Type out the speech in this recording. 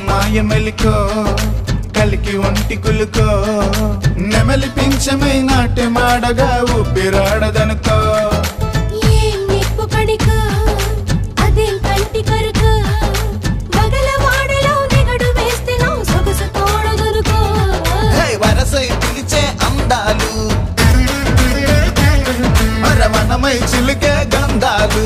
మాయ మెలికో కలికి ఒంటి కులుకో నెమలి పింఛమై నాట్యమాడగా ఊపిరాడదనుకో వరసై పిలిచే అందాలు అరవనమై చిలికే గంధాలు